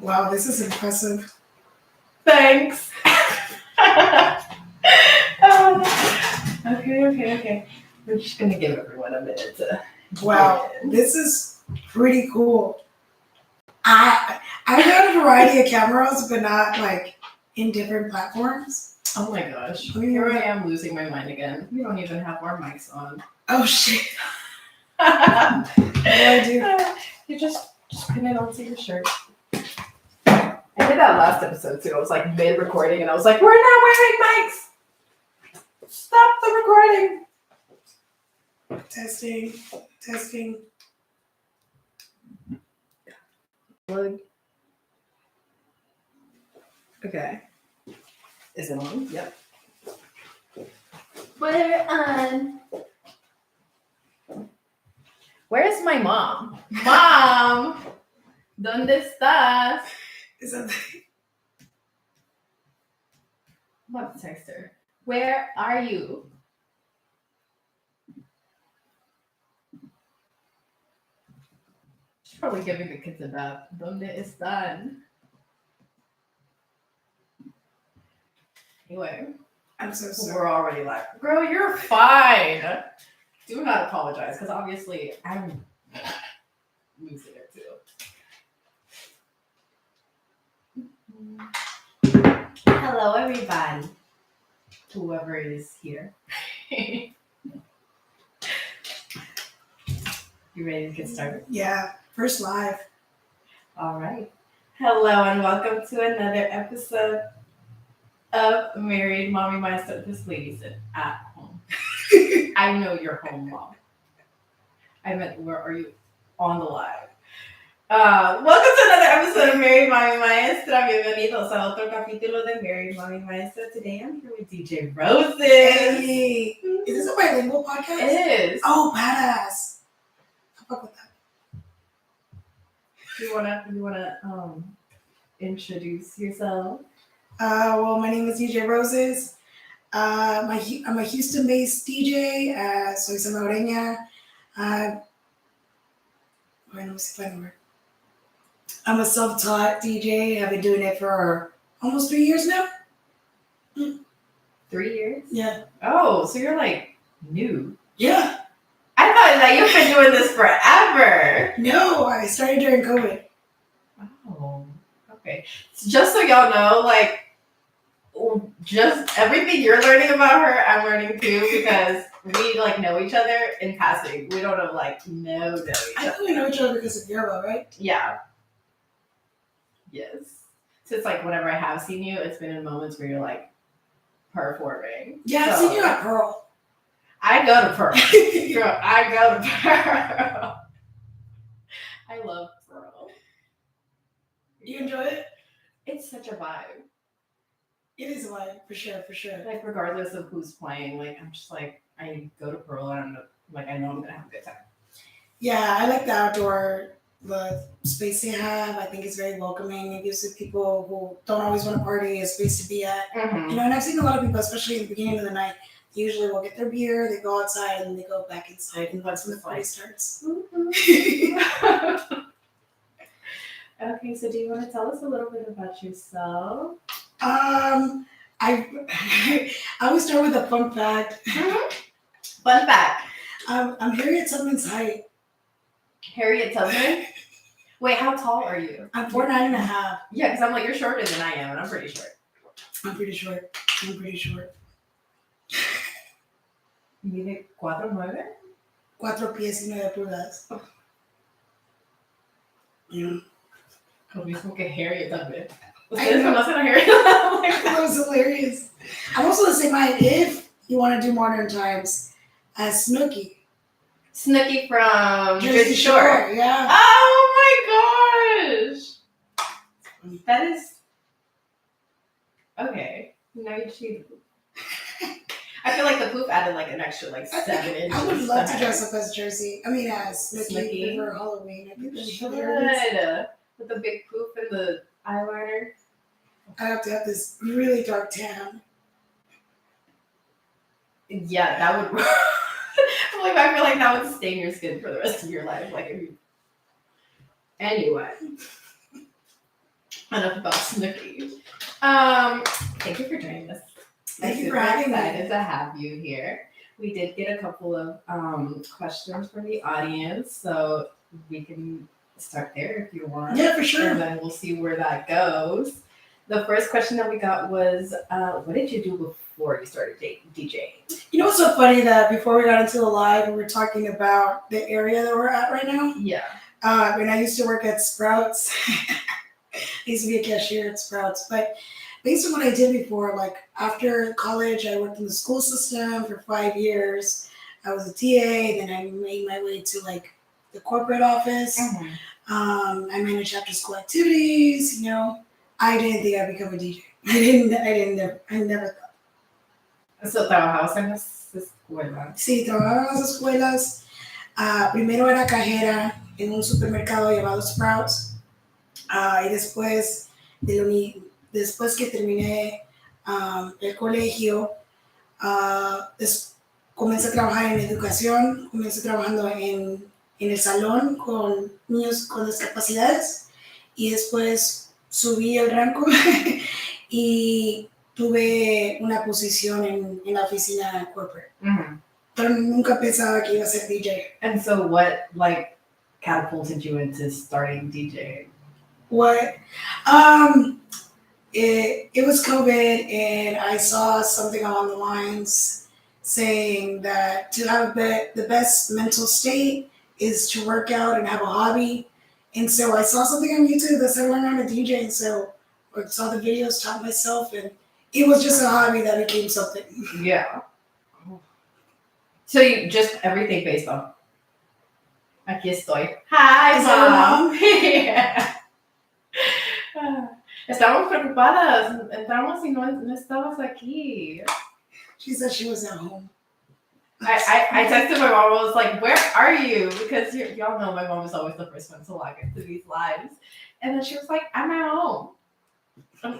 Wow, this is impressive. Thanks. Okay. We're just going to give everyone a minute to. Wow, this is pretty cool. I've got a variety of cameras, but not like in different platforms. Oh my gosh. Here I am losing my mind again. We don't even have our mics on. Oh shit. What do I do? You just pin it onto your shirt. I did that last episode too. I was like mid-recording and I was like, we're not wearing mics. Stop the recording. Testing. Plug. Okay. Is it on? Yep. We're on. Where's my mom? Mom! ¿Dónde estás? Is that I'm about to text her. Where are you? She's probably giving the kids a bath. ¿Dónde están? Anyway, I'm so sorry. we're already live. Girl, you're fine. Do not apologize, because obviously I'm losing it too. Hello, everybody. Whoever is here. You ready to get started? Yeah, first live. All right. Hello, and welcome to another episode of Married.Mommy.Maestra. This lady's at home. I know you're home, Mom. I meant, where are you? On the live. Welcome to another episode of Married.Mommy.Maestra. Bienvenidos a otro capítulo de Married.Mommy.Maestra. Today I'm here with DJ Rosez. Hey, is this a bilingual podcast? It is. Oh, badass. I'll fuck with that. You wanna introduce yourself? Well, my name is DJ Rosez. I'm a Houston-based DJ. Soy salvadoreña. Let me see if I know her. I'm a self-taught DJ. I've been doing it for almost 3 years now. 3 years? Yeah. Oh, so you're like new. Yeah. I thought that you've been doing this forever. No, I started during COVID. Oh, okay. So just so y'all know, like, just everything you're learning about her, I'm learning too, because we like know each other in passing. We don't know each I other. only know each other because of Yerba, right? Yeah. Yes. So it's like whenever I have seen you, it's been in moments where you're like performing. Yeah, I've seen you at Pearl. I go to Pearl. Girl, I go to Pearl. I love Pearl. You enjoy it? It's such a vibe. It is a vibe, for sure. Like, regardless of who's playing, like, I'm just like, I go to Pearl and I know I'm gonna have a good time. Yeah, I like the space they have. I think it's very welcoming. It gives the people who don't always want to party a space to be at. Mm-hmm. You know, and I've seen a lot of people, especially in the beginning of the night, they usually will get their beer, they go outside, and they go back inside, and that's when the party starts. Okay, so do you want to tell us a little bit about yourself? I always start with a fun fact. Mm-hmm. Fun fact. I'm Harriet Tubman's height. Harriet Tubman? Wait, how tall are you? I'm 4'9.5". Yeah, because I'm like, you're shorter than I am, and I'm pretty short. I'm pretty short. Mide 4'9"? 4 pies y 9 pulgadas. Yeah. Lo mismo que Harriet Tubman. I Ustedes know. conocen a Harriet Tubman? That was hilarious. I'm also the same height, if you want to do modern times, as Snooki. Snooki from Jersey Shore. Yeah. Oh my gosh! That is... Okay. Now you cheated. I feel like the poop added like an extra 7 inches. I would love to dress up as Jersey. I mean, as Snooki Snooki. for Halloween. I think You that'd be should. hilarious. With the big poop and the eyeliner. I have to have this really dark tan. Yeah, that would... I feel like that would stain your skin for the rest of your life. Like, if you... Anyway. enough about Snooki. Thank you for joining us. Thank you for having me. Excited to have you here. We did get a couple of questions from the audience, so we can start there if you want. Yeah, for sure. And then we'll see where that goes. The first question that we got was, what did you do before you started DJing? You know what's so funny that before we got into the live, we were talking about the area that we're at right now. Yeah. When I used to work at Sprouts, I used to be a cashier at Sprouts. But based on what I did before, like after college, I worked in the school system for 5 years. I was a TA, then I made my way to like the corporate office. Mm-hmm. I managed after school activities. You know, I didn't think I'd become a DJ. I never thought. So trabajabas en las escuelas. Sí, trabajaba en las escuelas. Primero era cajera en un supermercado llamado Sprouts. Y después, después que terminé el colegio, comencé a trabajar en educación. Comencé trabajando en el salón con niños con discapacidades. Y después subí el rango y tuve una posición en la oficina corporate. Mm-hmm. Pero nunca pensaba que iba a ser DJ. And so what like catapulted you into starting DJing? What? It was COVID, and I saw something along the lines saying that to have the best mental state is to work out and have a hobby. And so I saw something on YouTube that said learn how to DJ, and so I saw the videos, taught myself, and it was just a hobby that became something. Yeah. So you just everything based on. Aquí estoy. Hi, Is that Mom. Yeah. Estábamos preocupadas. Entramos y no estabas aquí. She said she was at home. I texted my mom. I was like, "Where are you?" Because y'all know my mom is always the first one to log into these lives. And then she was like, "I'm at home."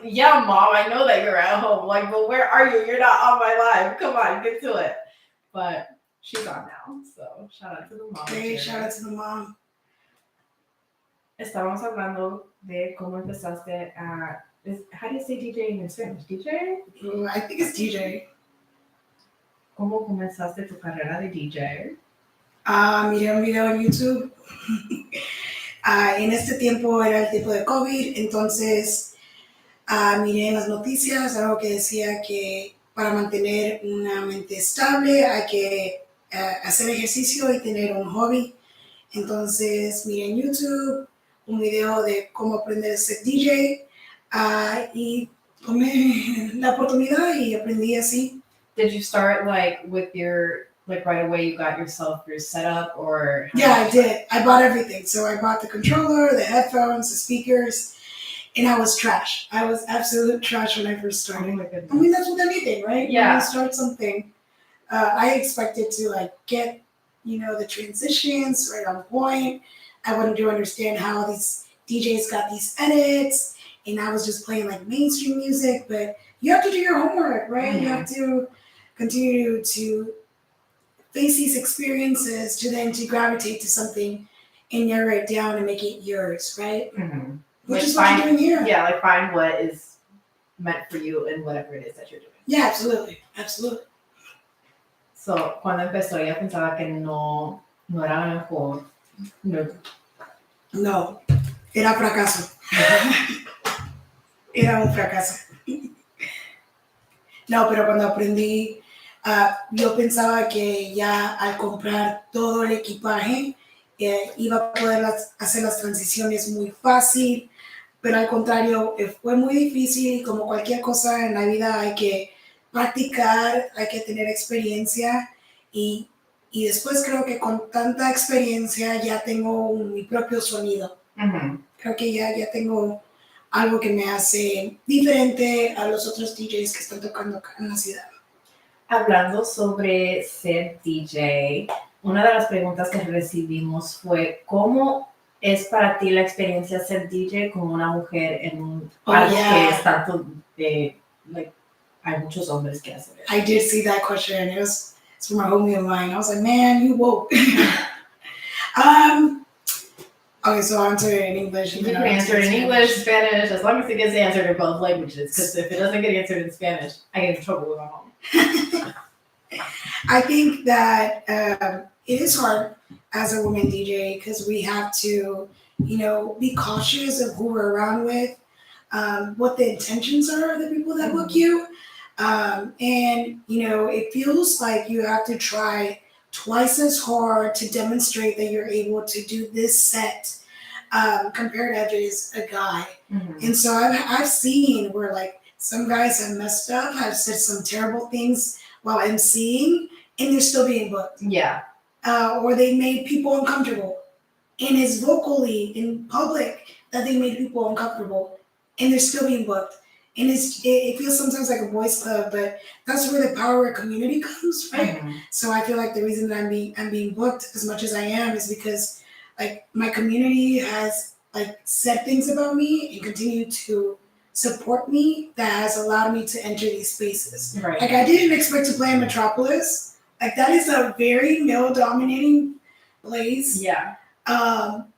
Yeah, Mom, I know that you're at home. Like, but where are you? You're not on my live. Come on, get to it. But she's on now, so shout out to the mom. Hey, shout out to the mom. Estábamos hablando de cómo empezaste a. How do you say DJ in Spanish? DJ? I think it's DJ. ¿Cómo comenzaste tu carrera de DJ? Miré un video en YouTube. En este tiempo era el tiempo de COVID, entonces miré en las noticias algo que decía que para mantener una mente estable hay que hacer ejercicio y tener un hobby. Entonces miré en YouTube un video de cómo aprender a ser DJ y tomé la oportunidad y aprendí así. Did you start like with your like right away? You got yourself your setup, or yeah, I did. I bought everything. So I bought the controller, the headphones, the speakers, and I was trash. I was absolute trash when I first started. Oh my goodness. I mean, that's with anything, right? Yeah. When you start something, I expected to like get, the transitions right on point. I wanted to understand how these DJs got these edits, and I was just playing like mainstream music. But you have to do your homework, right? Mm-hmm. You have to continue to face these experiences to gravitate to something and narrow it down and make it yours, right? Mm-hmm. Which is what you're doing here. Yeah, like find what is meant for you in whatever it is that you're doing. Yeah, absolutely. Absolutely. So, cuando empezó, ella pensaba que no era lo mejor. No, era fracaso. Era un fracaso. No, pero cuando aprendí, yo pensaba que ya al comprar todo el equipaje iba a poder hacer las transiciones muy fácil, pero al contrario, fue muy difícil. Como cualquier cosa en la vida hay que practicar, hay que tener experiencia y después creo que con tanta experiencia ya tengo mi propio sonido. Mm-hmm. Creo que ya tengo algo que me hace diferente a los otros DJs que están tocando acá en la ciudad. Hablando sobre ser DJ, una de las preguntas que recibimos fue ¿cómo es para ti la experiencia ser DJ como una mujer en un algo que es tanto de, like, hay muchos hombres que hacen eso? I did see that question, and it's from a homie of mine. I was like, man, you woke. Okay, so I'll answer it in English. You can answer it in English, Spanish, as long as it gets answered in both languages. Because if it doesn't get answered in Spanish, I get in trouble with my mom. I think that it is hard as a woman DJ because we have to, be cautious of who we're around with, what the intentions are of the people that book you. And, it feels like you have to try twice as hard to demonstrate that you're able to do this set compared to if it is a guy. Mm-hmm. And so I've seen where like some guys have messed up, have said some terrible things while emceeing, and they're still being booked. Yeah. Or they made people uncomfortable. And it's vocally in public that they made people uncomfortable, and they're still being booked. And it feels sometimes like a boys' club, but that's where the power of community comes, right? Mm-hmm. So I feel like the reason that I'm being booked as much as I am is because like my community has like said things about me and continue to support me that has allowed me to enter these spaces. Right. Like I didn't expect to play in Metropolis. Like that is a very male dominating place. Yeah.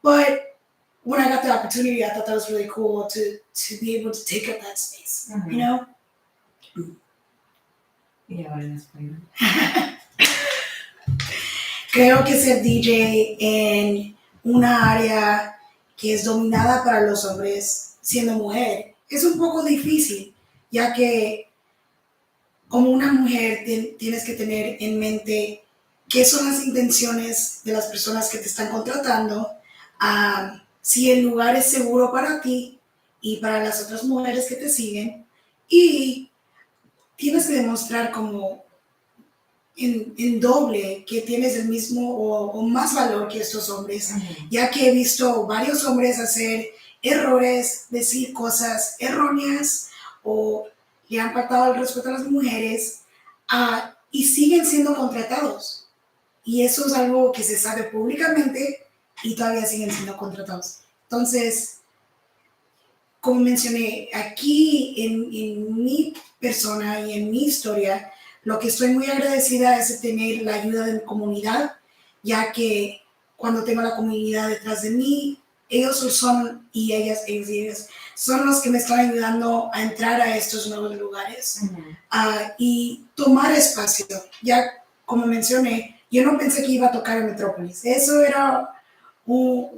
But when I got the opportunity, I thought that was really cool to be able to take up that space. Mm-hmm. You know? Yeah, I explain. Creo que ser DJ en una área que es dominada para los hombres, siendo mujer, es un poco difícil, ya que como una mujer tienes que tener en mente qué son las intenciones de las personas que te están contratando, si el lugar es seguro para ti y para las otras mujeres que te siguen, y tienes que demostrar como en doble que tienes el mismo o más valor que estos hombres, ya que he visto varios hombres hacer errores, decir cosas erróneas o le han faltado el respeto a las mujeres y siguen siendo contratados. Y eso es algo que se sabe públicamente y todavía siguen siendo contratados. Entonces, como mencioné, aquí en mi persona y en mi historia, lo que estoy muy agradecida es tener la ayuda de mi comunidad, ya que cuando tengo la comunidad detrás de mí, ellos son, y ellas, son los que me están ayudando a entrar a estos nuevos lugares y tomar espacio. Ya, como mencioné, yo no pensé que iba a tocar en Metrópolis. Eso era,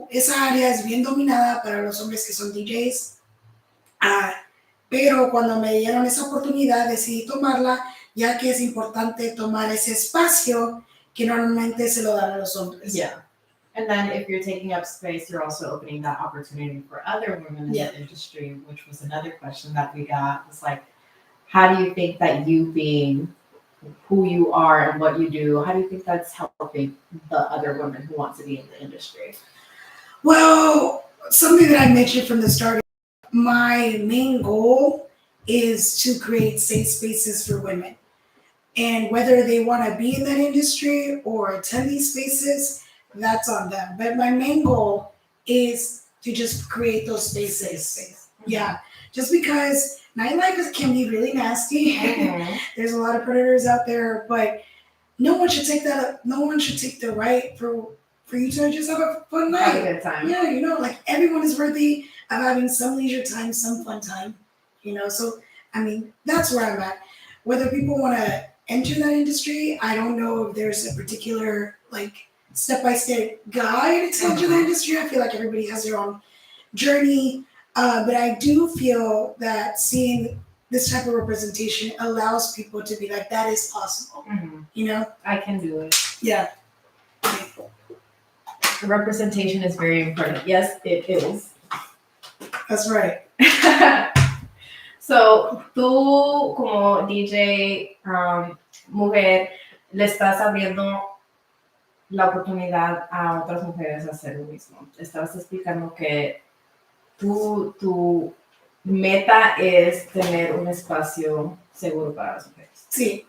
esa área es bien dominada para los hombres que son DJs. Pero cuando me dieron esa oportunidad decidí tomarla, ya que es importante tomar ese espacio que normalmente se lo dan a los hombres. Yeah. And then if you're taking up space, you're also opening that opportunity for other women in the industry, which was another question that we got. It's like, how do you think that you being who you are and what you do, how do you think that's helping the other women who want to be in the industry? Well, something that I mentioned from the start, my main goal is to create safe spaces for women. And whether they want to be in that industry or attend these spaces, that's on them. But my main goal is to just create those spaces. Yeah, just because nightlife can be really nasty. There's a lot of predators out there, but no one should take that. No one should take the right for you to just have a fun night. Have a good time. Yeah, like everyone is worthy of having some leisure time, some fun time. So I mean that's where I'm at. Whether people want to enter that industry, I don't know if there's a particular like step-by-step guide to enter the industry. I feel like everybody has their own journey, but I do feel that seeing this type of representation allows people to be like, that is possible. I can do it. Yeah. The representation is very important. Yes, it is. That's right. So, tú como DJ mujer, le estás abriendo la oportunidad a otras mujeres a hacer lo mismo. Estabas explicando que tu meta es tener un espacio seguro para las mujeres. Sí.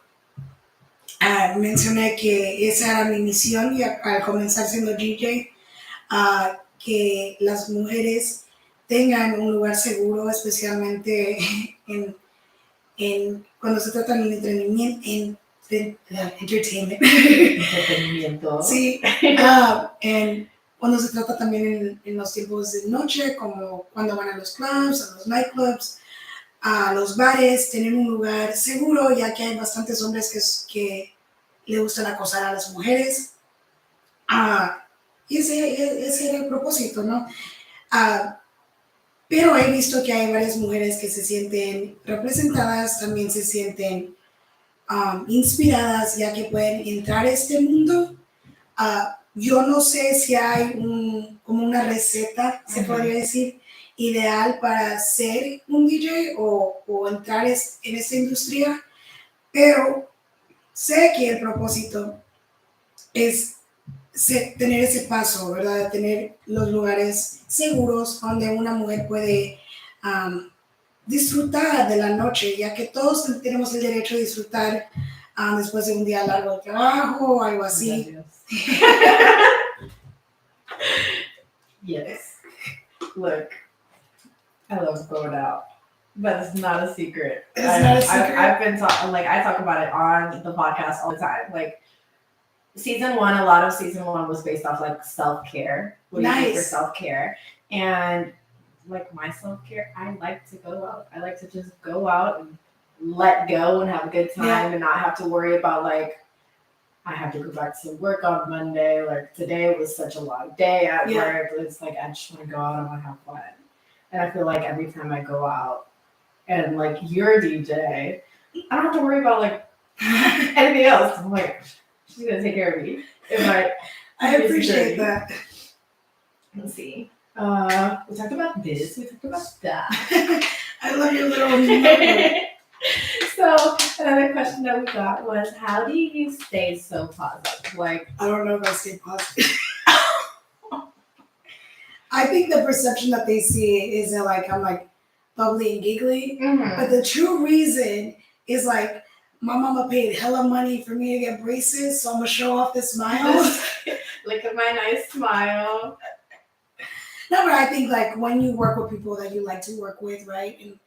Mencioné que esa era mi misión y al comenzar siendo DJ, que las mujeres tengan un lugar seguro, especialmente en cuando se trata de entretenimiento. Entretenimiento. Sí, and cuando se trata también en los tiempos de noche, como cuando van a los clubs, a los nightclubs, a los bares, tener un lugar seguro, ya que hay bastantes hombres que le gustan acosar a las mujeres. Y ese era el propósito, ¿no? Ah, pero he visto que hay varias mujeres que se sienten representadas, también se sienten inspiradas, ya que pueden entrar a este mundo. Yo no sé si hay como una receta, se podría decir, ideal para ser un DJ o entrar en esta industria, pero sé que el propósito es tener ese paso, ¿verdad? Tener los lugares seguros donde una mujer puede um, disfrutar de la noche, ya que todos tenemos el derecho de disfrutar después de un día largo de trabajo o algo así. Yes. Look, I love going out, but it's not a secret. I've been I talk about it on the podcast all the time. Like season one, a lot of season one was based off like self-care. What do you do for self-care? And like my self-care, I like to go out. I like to just go out and let go and have a good time and not have to worry about like I have to go back to work on Monday. Like today was such a long day at work. It's like I just want to go out and want to have fun. And I feel like every time I go out and like you're a DJ, I don't have to worry about like anything else. I'm like, she's gonna take care of me. I appreciate that. Let's see. We talked about this. We talked about that. I love your little number. So another question that we got was, how do you stay so positive? Like, I don't know if I stay positive. I think the perception that they see is that like I'm like bubbly and giggly, but the true reason is like my mama paid hella money for me to get braces, so I'm gonna show off this smile. Look at my nice smile. No, but I think like when you work with people that you like to work with, right? And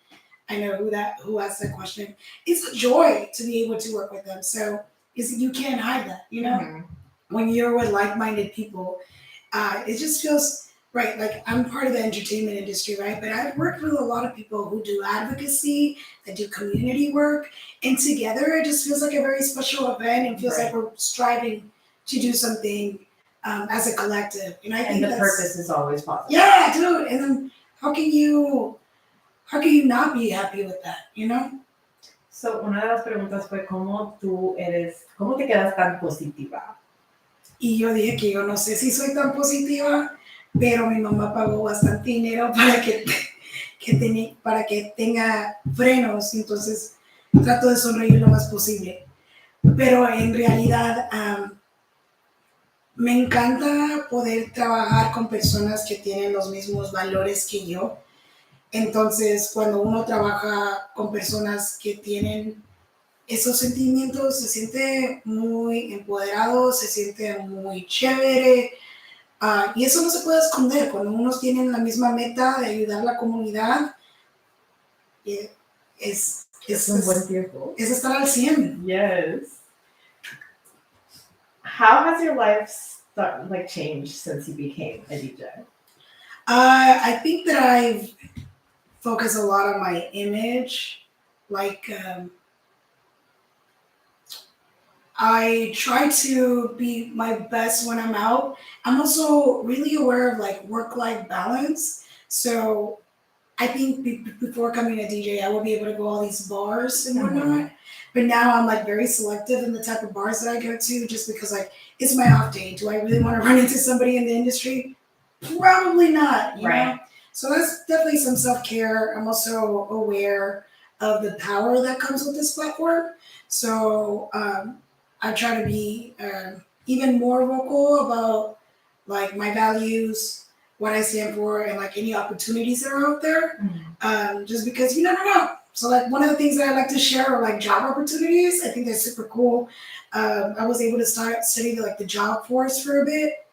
I know who asked that question. It's a joy to be able to work with them. So you can't hide that, you know? When you're with like-minded people, it just feels right. Like I'm part of the entertainment industry, right? But I've worked with a lot of people who do advocacy, that do community work, and together it just feels like a very special event and feels like we're striving to do something as a collective. And I think the purpose is always positive. Yeah, dude. And then how can you not be happy with that, you know? So, una de las preguntas fue cómo te quedas tan positiva. Y yo dije que yo no sé si soy tan positiva, pero mi mamá pagó bastante dinero para que tenga frenos, entonces trato de sonreír lo más posible. Pero en realidad me encanta poder trabajar con personas que tienen los mismos valores que yo. Entonces, cuando uno trabaja con personas que tienen esos sentimientos, se siente muy empoderado, se siente muy chévere. Y eso no se puede esconder. Cuando unos tienen la misma meta de ayudar a la comunidad, es un buen tiempo. Es estar al 100. Yes. How has your life changed since you became a DJ? I think that I've focused a lot on my image. Like, I try to be my best when I'm out. I'm also really aware of like work-life balance. So I think before coming a DJ, I would be able to go all these bars and whatnot. But now I'm like very selective in the type of bars that I go to, just because like it's my off day. Do I really want to run into somebody in the industry? Probably not, you know? So that's definitely some self-care. I'm also aware of the power that comes with this platform. So I try to be even more vocal about like my values, what I stand for, and like any opportunities that are out there. Just because you never know. So like one of the things that I like to share are like job opportunities. I think they're super cool. I was able to start studying like the job force for a bit,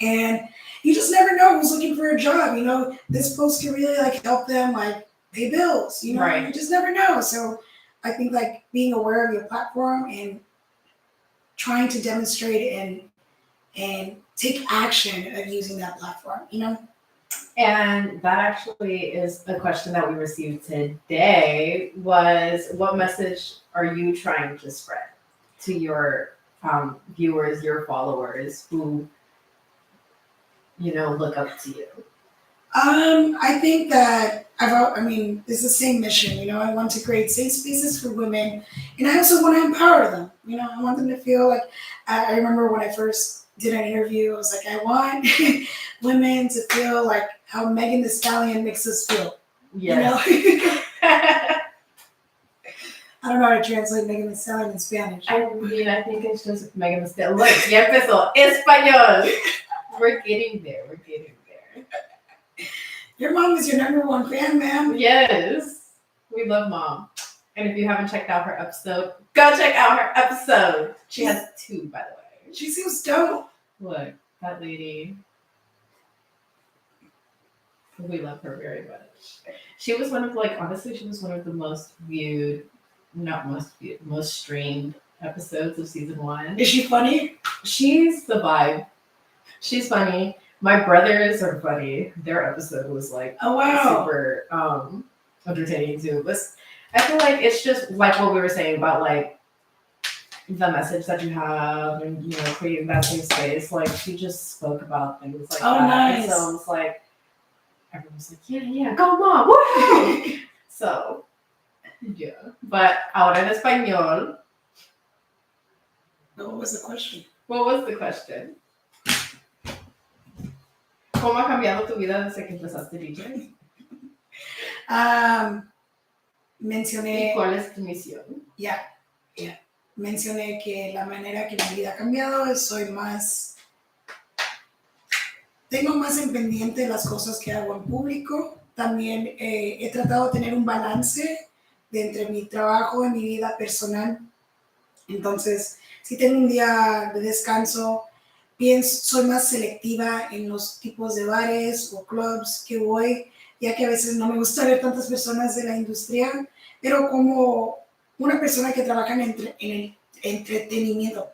and you just never know who's looking for a job. You know, this post can really like help them like pay bills. You know, you just never know. So I think like being aware of your platform and trying to demonstrate and take action of using that platform, you know? And that actually is a question that we received today was what message are you trying to spread to your viewers, your followers who, look up to you? I think that it's the same mission. I want to create safe spaces for women, and I also want to empower them. I want them to feel like. I remember when I first did an interview, I was like, I want women to feel like how Megan Thee Stallion makes us feel. Yes. I don't know how to translate Megan Thee Stallion in Spanish. I think it's just Megan Thee Stallion. Look, ya empezó. Español. We're getting there. Your mom is your number one fan, ma'am. Yes. We love Mom. And if you haven't checked out her episode, go check out her episode. She has 2, by the way. She seems dope. Look, that lady. We love her very much. She was one of honestly, she was one of the most streamed episodes of season 1. Is she funny? She's the vibe. She's funny. My brothers are funny. Their episode was oh wow, super entertaining too. But I feel like it's just like what we were saying about the message that you have and creating that safe space. She just spoke about things like that. Nice. And so it's everyone's like, yeah, go Mom, woo! So yeah. But ahora en español. What was the question? ¿Cómo ha cambiado tu vida desde que empezaste DJ? Mencioné. ¿Y cuál es tu misión? Mencioné que la manera que mi vida ha cambiado es tengo más en pendiente las cosas que hago en público. También he tratado de tener un balance entre mi trabajo y mi vida personal. Entonces, si tengo un día de descanso, soy más selectiva en los tipos de bares o clubs que voy, ya que a veces no me gusta ver tantas personas de la industria, pero como una persona que trabaja en el entretenimiento,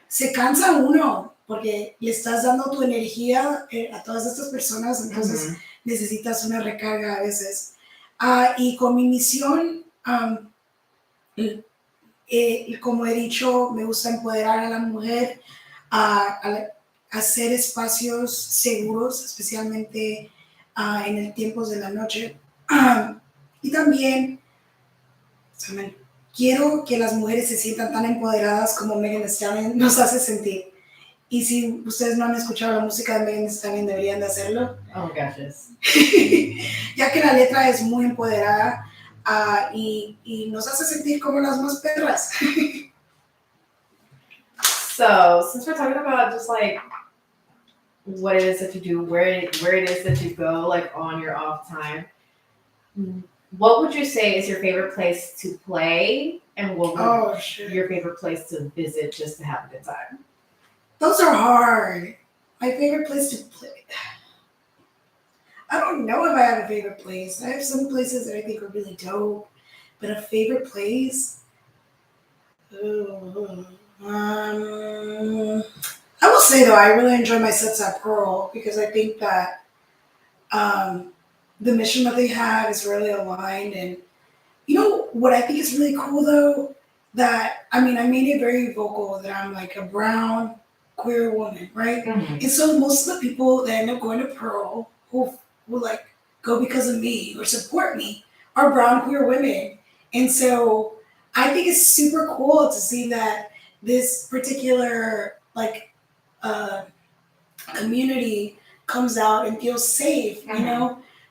se cansa uno porque le estás dando tu energía a todas estas personas, entonces necesitas una recarga a veces. Y con mi misión, como he dicho, me gusta empoderar a la mujer, a hacer espacios seguros, especialmente en el tiempos de la noche. Y también quiero que las mujeres se sientan tan empoderadas como Megan Thee Stallion nos hace sentir. Y si ustedes no han escuchado la música de Megan Thee Stallion, deberían de hacerlo. Oh, gosh, yes. Ya que la letra es muy empoderada y nos hace sentir como las más perras. So, since we're talking about just what it is that you do, where it is that you go on your off time, what would you say is your favorite place to play, and what would your favorite place to visit just to have a good time? Those are hard. My favorite place to play. I don't know if I have a favorite place. I have some places that I think are really dope, but a favorite place? I will say though, I really enjoy my sets at Pearl because I think that the mission that they have is really aligned. And what I think is really cool though, that I made it very vocal that I'm a brown queer woman, right? Mm-hmm. And so most of the people that end up going to Pearl who go because of me or support me are brown queer women. And so I think it's super cool to see that this particular community comes out and feels safe,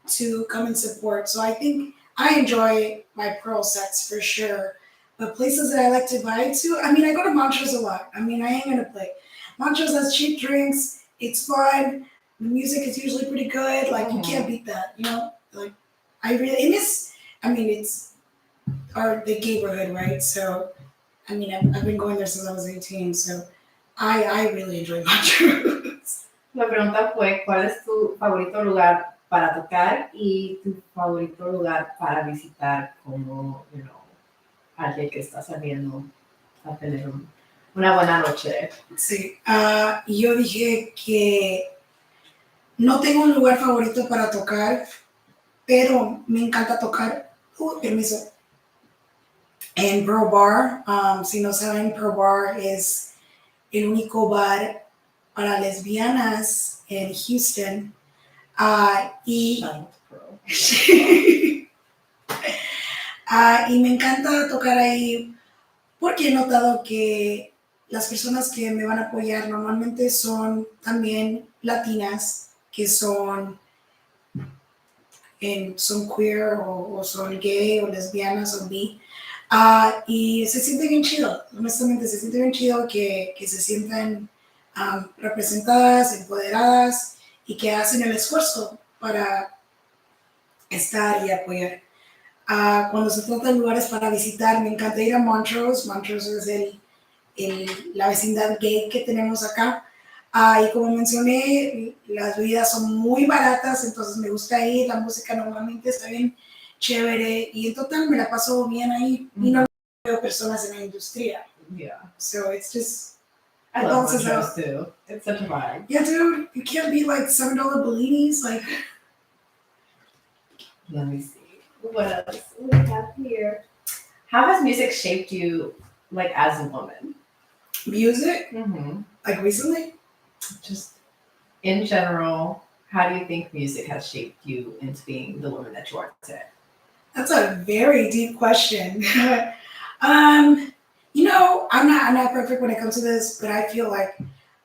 to come and support. So I think I enjoy my Pearl sets for sure. But places that I like to vibe to, I go to Montrose a lot. I ain't gonna play. Montrose has cheap drinks. It's fun. The music is usually pretty good. You can't beat that, it's the neighborhood, right? So, I've been going there since I was 18, so I really enjoy Montrose. La pregunta fue, ¿cuál es tu favorito lugar para tocar y tu favorito lugar para visitar como, alguien que está saliendo a tener Una buena noche. Sí. Y yo dije que no tengo un lugar favorito para tocar, pero me encanta tocar. Permiso. En Pearl Bar. Si no saben, Pearl Bar es el único bar para lesbianas en Houston. Y y me encanta tocar ahí porque he notado que las personas que me van a apoyar normalmente son también latinas, que son queer o son gay o lesbianas o bi. Y se siente bien chido, honestamente se siente bien chido que se sientan representadas, empoderadas y que hacen el esfuerzo para estar y apoyar. Cuando se trata de lugares para visitar, me encanta ir a Montrose. Montrose es la vecindad gay que tenemos acá. Y como mencioné, las bebidas son muy baratas, entonces me gusta ir. La música normalmente está bien chévere y en total me la paso bien ahí. Y no veo personas en la industria. Yeah. So it's just. I love Montrose too. It's such a vibe. Yeah, dude, you can't beat like $7 Bellinis. Like, let me see. What else we have here? How has music shaped you, like as a woman? Music? Mm-hmm. Like recently? Just in general, how do you think music has shaped you into being the woman that you are today? That's a very deep question. I'm not perfect when it comes to this, but I feel like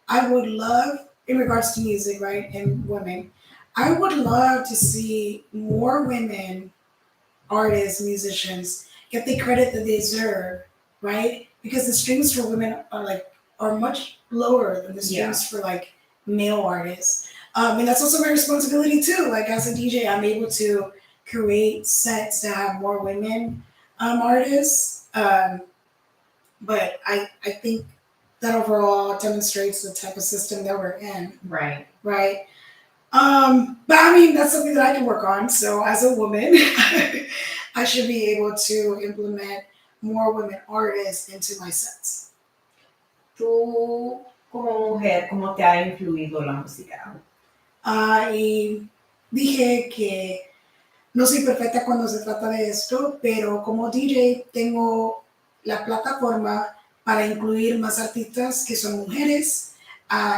I would love, in regards to music, right, and women, I would love to see more women artists, musicians get the credit that they deserve, right? Because the streams for women are much lower than the streams for like male artists. And that's also my responsibility too. Like as a DJ, I'm able to create sets that have more women artists. But I think that overall demonstrates the type of system that we're in. Right. Right. But I mean, that's something that I can work on. So as a woman, I should be able to implement more women artists into my sets. Tú, como mujer, ¿cómo te ha influido la música? Y dije que no soy perfecta cuando se trata de esto, pero como DJ tengo la plataforma para incluir más artistas que son mujeres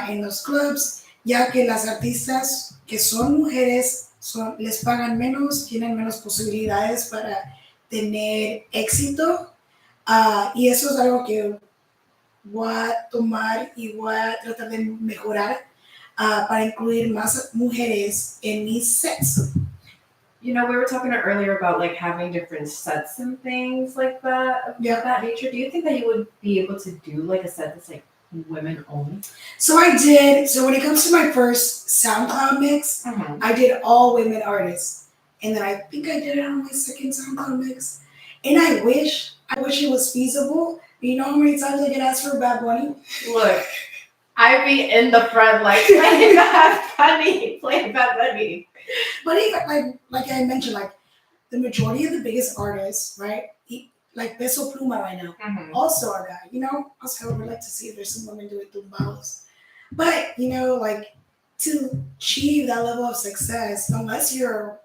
en los clubs, ya que las artistas que son mujeres les pagan menos, tienen menos posibilidades para tener éxito. Y eso es algo que voy a tomar y voy a tratar de mejorar para incluir más mujeres en mis sets. You know, we were talking earlier about like having different sets and things like that, Yeah. of that nature. Do you think that you would be able to do like a set that's like women only? So I did. So when it comes to my first SoundCloud mix, I did all women artists. And then I think I did it on my second SoundCloud mix. And I wish it was feasible. But you know how many times I get asked for Bad Bunny? Look, I'd be in the front like playing Bad Bunny. But even like I mentioned, like the majority of the biggest artists, right? Like Peso Pluma right now, also a guy. You know, also I would like to see if there's some women doing tumbados. But you know, like to achieve that level of success, unless you're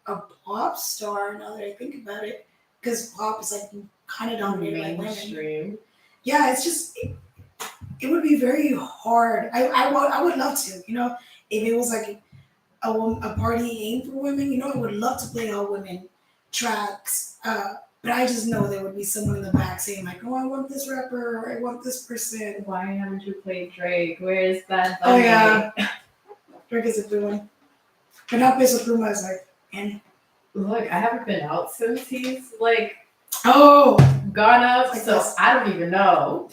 a pop star, now that I think about it, because pop is like kind of dominated by women. Yeah, it's just it would be very hard. I would love to, you know, if it was like a party aimed for women, you know, I would love to play all women tracks. But I just know there would be someone in the back saying like, "Oh, I want this rapper, or I want this person." Why haven't you played Drake? Where is that? Oh yeah, Drake is a good one. But now Peso Pluma is like, and look, I haven't been out since he's like gone up, like so this. I don't even know.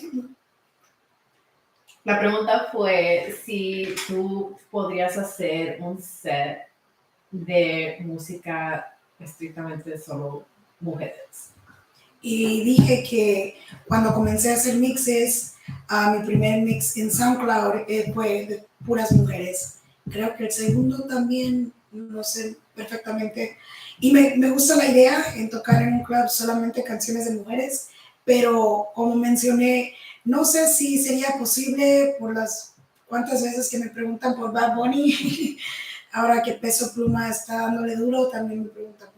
La pregunta fue si tú podrías hacer un set de música estrictamente solo mujeres. Y dije que cuando comencé a hacer mixes, mi primer mix en SoundCloud fue de puras mujeres. Creo que el segundo también, no sé perfectamente. Y me gusta la idea en tocar en un club solamente canciones de mujeres, pero como mencioné, No sé si sería posible por las cuantas veces que me preguntan por Bad Bunny. Ahora que Peso Pluma está dándole duro, también me preguntan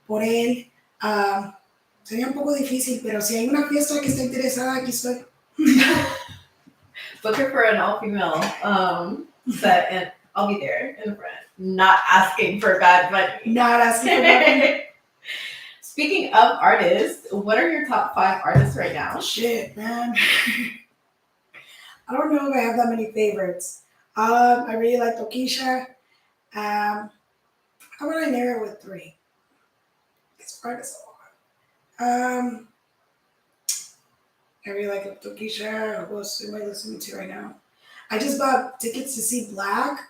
por él. Ah, sería un poco difícil, pero si hay una fiesta que está interesada, aquí estoy. Looking for an all-female set, and I'll be there in the front. Not asking for Bad Bunny. Not asking for Bad Bunny. Speaking of artists, what are your top 5 artists right now? Shit, man. I don't know if I have that many favorites. I really like Tokisha. How would I narrow it with 3? It's hard as a lot. I really like Tokisha. Who else am I listening to right now? I just bought tickets to see Black.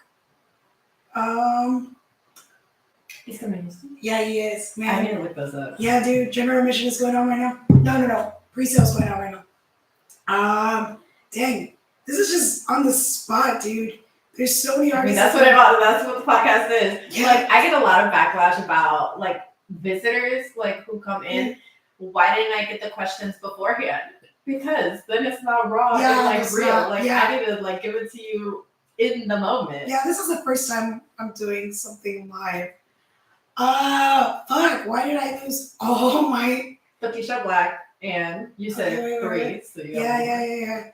He's coming Houston? Yeah, he is. Man. I need to look those up. Yeah, dude. General admission is going on right now. No. Pre-sale's going on right now. Dang. This is just on the spot, dude. There's so many artists. That's what the podcast is. Yeah. Like, I get a lot of backlash about like visitors, like who come in. Yeah. Why didn't I get the questions beforehand? Because then it's not raw and like real. I need to like give it to you in the moment. Yeah, this is the first time I'm doing something live. Fuck. Why did I lose? Oh my. Tokisha Black, and you said 3. So yeah.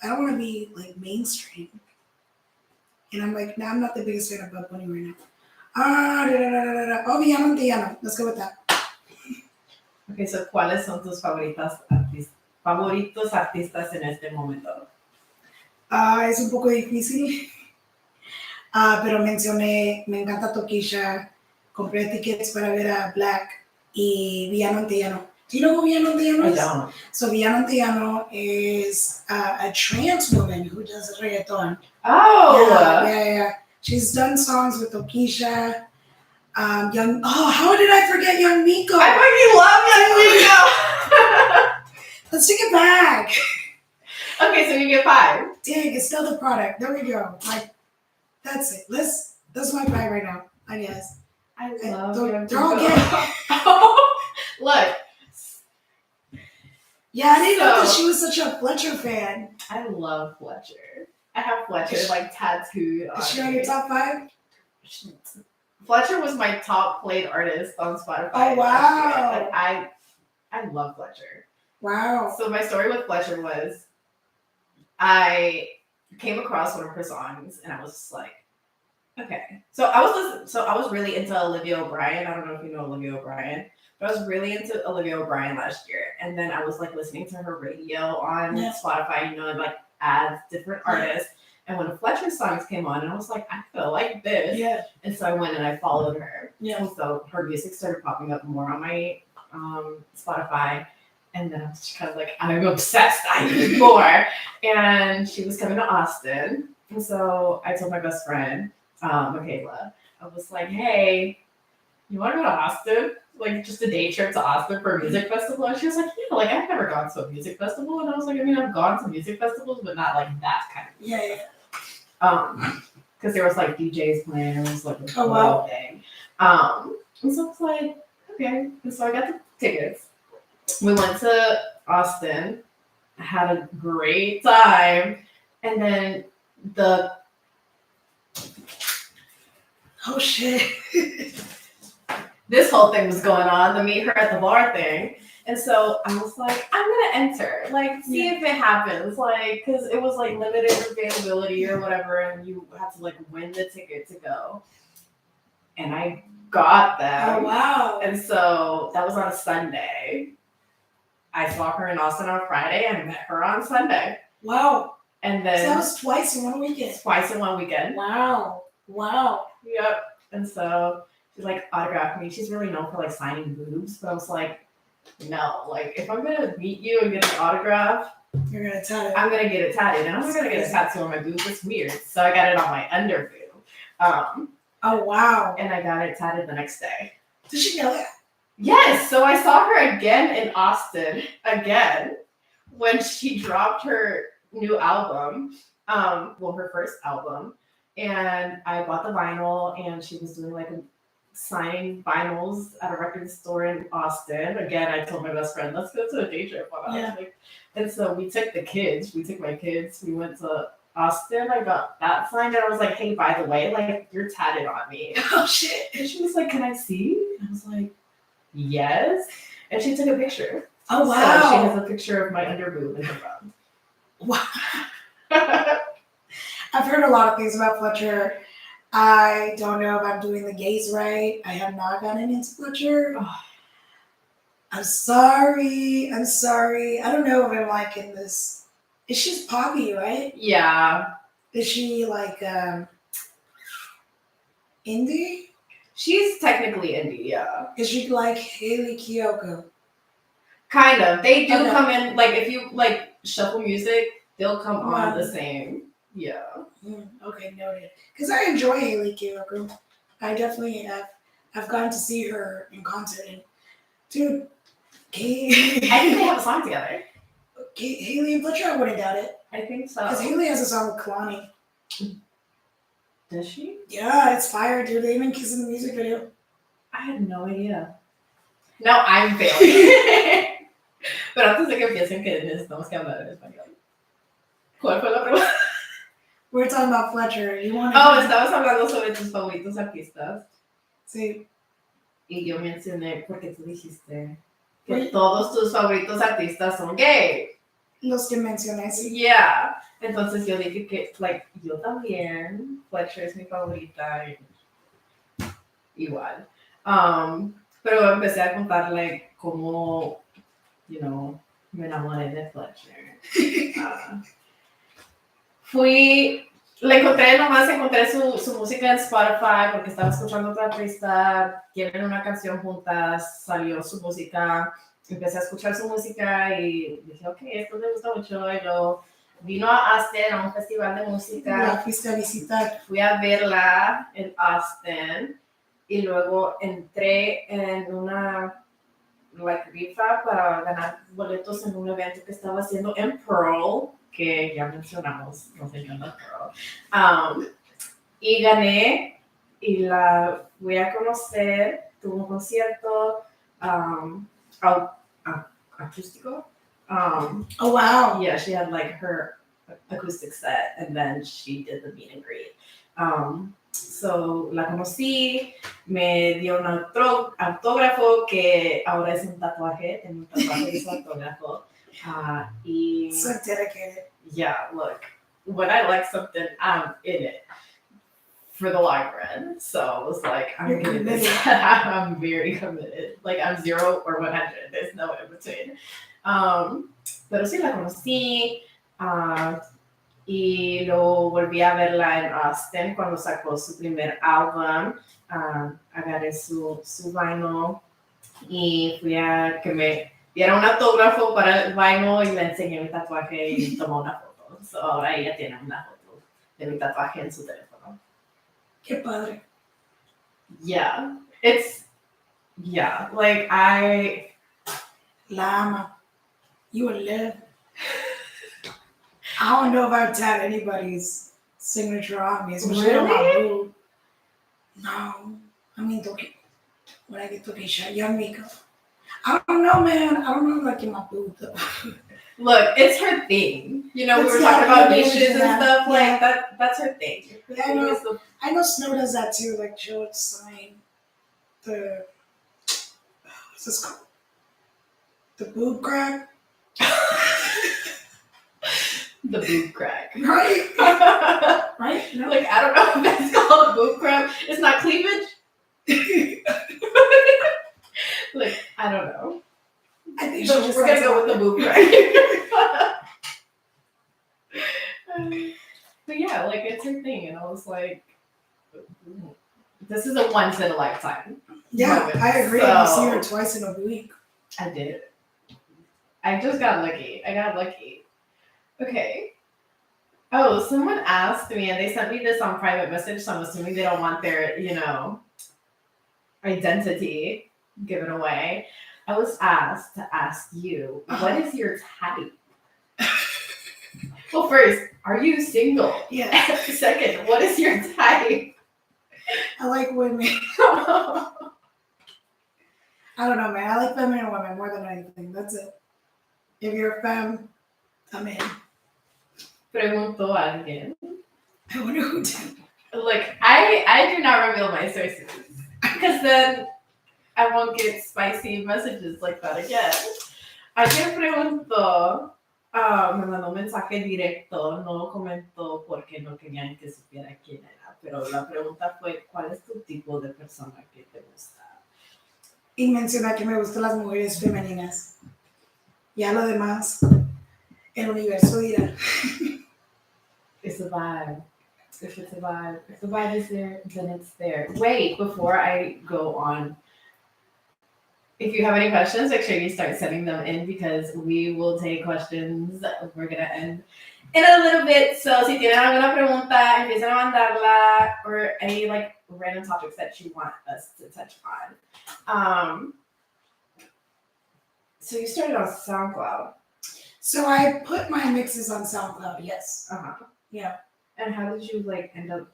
I don't want to be like mainstream. And I'm like, I'm not the biggest fan of Bad Bunny right now. Oh, Villano. Let's go with that. Okay, so ¿cuáles son tus favoritos artistas en este momento? Es un poco difícil. Pero me encanta Tokisha. Compré tickets para ver a Black y Villano Antillano. Do you know who Villano Antillano is? I don't. So Villano Antillano is a trans woman who does reggaeton. Oh! Yeah. She's done songs with Tokisha. How did I forget Young Miko? I fucking love Young Miko! Let's take it back. Okay, so you get 5. Dang, it's still the product. There we go. Like, that's it. That's my 5 right now, I guess. I love Young Miko. They're all gay. Look. Yeah, I didn't know that she was such a Fletcher fan. I love Fletcher. I have Fletcher like tattooed on. Is she on your top 5? Fletcher was my top played artist on Spotify. Oh wow! Like, I love Fletcher. Wow. So my story with Fletcher was, I came across one of her songs and I was just like, okay. So I was really into Olivia O'Brien. I don't know if you know Olivia O'Brien. But I was really into Olivia O'Brien last year. And then I was like listening to her radio on Spotify, and like ads, different artists. And when Fletcher songs came on, and I was like, I feel like this. Yeah. And so I went and I followed her. Yeah. And so her music started popping up more on my Spotify. And then I was just kind of like, I'm obsessed. I need more. And she was coming to Austin. And so I told my best friend, Michaela, I was like, hey, you want to go to Austin? Like, just a day trip to Austin for a music festival? And she was like, yeah, like, I've never gone to a music festival. And I was like, I mean, I've gone to music festivals, but not like that kind of music. Yeah. Because there was like DJs playing, and it was like a whole thing. And so I was like, okay. And so I got the tickets. We went to Austin, had a great time, and then oh shit. This whole thing was going on, the meet her at the bar thing. And so I was like, I'm going to enter, like, see if it happens. Like, because it was like limited availability or whatever, and you had to like win the ticket to go. And I got them. Oh, wow. And so that was on a Sunday. I saw her in Austin on Friday and met her on Sunday. Wow. And then. So that was twice in one weekend. Twice in one weekend. Wow. Yep. And so she like autographed me. She's really known for like signing boobs, but I was like, no, like if I'm gonna meet you and get an autograph, you're gonna tattoo. I'm gonna get it tatted, and I'm not gonna get a tattoo on my boobs. It's weird. So I got it on my under boob. Oh wow! And I got it tatted the next day. Did she know that? Yes. So I saw her again in Austin when she dropped her new album. Her first album, and I bought the vinyl, and she was doing like a signing vinyls at a record store in Austin. Again, I told my best friend, let's go to a day trip. Yeah. And so we took my kids, we went to Austin. I got that signed and I was like, hey, by the way, like you're tatted on me. Oh shit. And she was like, can I see? And I was like, yes. And she took a picture. Oh wow. So she has a picture of my underboob in her phone. Wow. I've heard a lot of things about Fletcher. I don't know if I'm doing the gays right. I have not gotten into Fletcher. Oh. I'm sorry. I don't know if I'm liking this. Is she poppy, right? Yeah. Is she like indie? She's technically indie, yeah. Is she like Haley Kiyoko? Kind of. They do Okay. come in, like, if you, like, shuffle music, they'll come on the same. Yeah. Okay, noted. Because I enjoy Haley Kiyoko. I definitely have. I've gotten to see her in concert. And, dude, I think they have a song together. Haley and Fletcher, I wouldn't doubt it. I think so. Because Haley has a song with Kalani. Does she? Yeah, it's fire, dude. They even kiss in the music video. I had no idea. No, I'm failing. Pero antes de que empiecen, que necesitamos que hablar en español. ¿Cuál fue la pregunta? We're talking about Fletcher. You want estabas hablando sobre tus favoritos artistas. Sí. Y yo mencioné, porque tú dijiste que todos tus favoritos artistas son gay. Los que mencioné, sí. Yeah. Entonces yo dije que, like, yo también. Fletcher es mi favorita. Igual. Pero empecé a contar, like, cómo, you know, me enamoré de Fletcher. Encontré su música en Spotify porque estaba escuchando otra artista, tienen una canción juntas, salió su música, empecé a escuchar su música y dije, ok, esto me gusta mucho. Y luego vino a Austin a un festival de música. La fuiste a visitar. Fui a verla en Austin y luego entré en una rifa para ganar boletos en un evento que estaba haciendo en Pearl, que ya mencionamos, no sé qué onda Pearl. Y gané y la fui a conocer, tuvo un concierto acústico. Oh wow. Yeah, she had like her acoustic set and then she did the meet and greet. So la conocí, me dio un autógrafo que ahora es un tatuaje, en un tatuaje hizo autógrafo. Y so dedicated. Yeah, look, when I like something, I'm in it for the long run. So I was like, I'm committed. I'm very committed. Like I'm 0 or 100. There's no in between. Pero sí la conocí. Y lo volví a verla en Austin cuando sacó su primer álbum. Agarré su vinyl y fui a que me diera un autógrafo para el vinyl y le enseñé mi tatuaje y tomó una foto. So ahora ella tiene una foto de mi tatuaje en su teléfono. Qué padre. Yeah. Like La ama. You would live. I don't know if I've tagged anybody's signature on me, especially on my boob. No. I mean, when I get to get shot, young makeup. I don't know, man. I don't know, like in my boob though. Look, it's her thing. You know, we were talking about niches and stuff. Like that's her thing. Yeah, I know Snow does that too. Like she'll sign the what's this called? The boob crack. The boob crack. Right? Right? No. Like, I don't know if that's called a boob crack. It's not cleavage? Like, I don't know. I think So we're going to go with the boob crack. But yeah, like, it's her thing. And I was like, this is a once in a lifetime. Yeah, moment. I agree. So, I see her twice in a week. I did. I just got lucky. Okay. Oh, someone asked me, and they sent me this on private message, so I'm assuming they don't want their, identity given away. I was asked to ask you, what is your type? Well, first, are you single? Yeah. Second, what is your type? I like women. I don't know, man. I like feminine women more than anything. That's it. If you're a femme, I'm in. Preguntó a alguien. I wonder who did. Look, I do not reveal my sources because then I won't get spicy messages like that again. Alguien preguntó, me mandó un mensaje directo, no comentó porque no querían que supiera quién era, pero la pregunta fue, ¿cuál es tu tipo de persona que te gusta? Y menciona que me gustan las mujeres femeninas. Ya lo demás, el universo dirá. It's a vibe. If it's a vibe, if the vibe is there, then it's there. Wait, before I go on, if you have any questions, make sure you start sending them in because we will take questions. We're going to end in a little bit. So si tienen alguna pregunta, empiecen a mandarla or any like random topics that you want us to touch on. So you started on SoundCloud. So I put my mixes on SoundCloud, yes. Yeah. And how did you like end up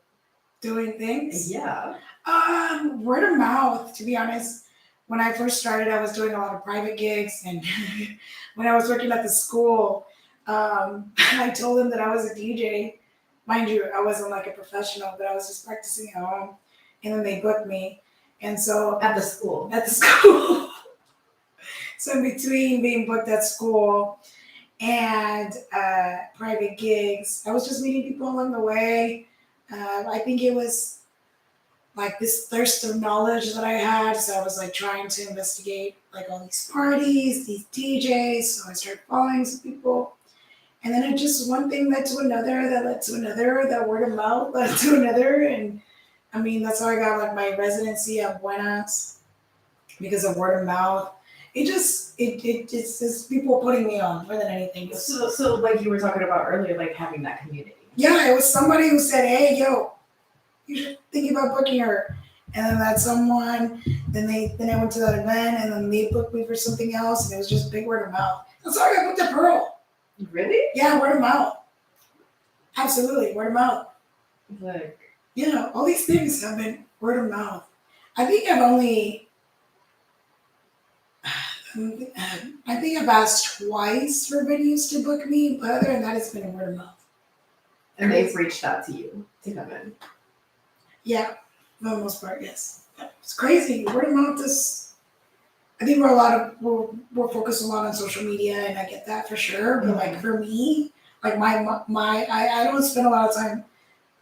doing things? Yeah. Word of mouth, to be honest. When I first started, I was doing a lot of private gigs, and when I was working at the school, I told them that I was a DJ. Mind you, I wasn't like a professional, but I was just practicing at home, and then they booked me. And so at the school. So in between being booked at school and private gigs, I was just meeting people along the way. I think it was like this thirst of knowledge that I had. So I was like trying to investigate like all these parties, these DJs. So I started following some people. And then it just one thing led to another, that led to another, that word of mouth led to another. And I mean, that's how I got like my residency at Buenas because of word of mouth. It's just people putting me on more than anything. So like you were talking about earlier, like having that community. Yeah, it was somebody who said, hey, yo, you should think about booking her. And then that someone, then I went to that event and then they booked me for something else and it was just big word of mouth. That's how I got booked at Pearl. Really? Yeah, word of mouth. Absolutely, word of mouth. Like, yeah, all these things have been word of mouth. I think I've asked twice for venues to book me, but other than that, it's been word of mouth. And they've reached out to you to come in. Yeah, for the most part, yes. It's crazy. Word of mouth is. I think we're focused a lot on social media, and I get that for sure. But like for me, like I don't spend a lot of time,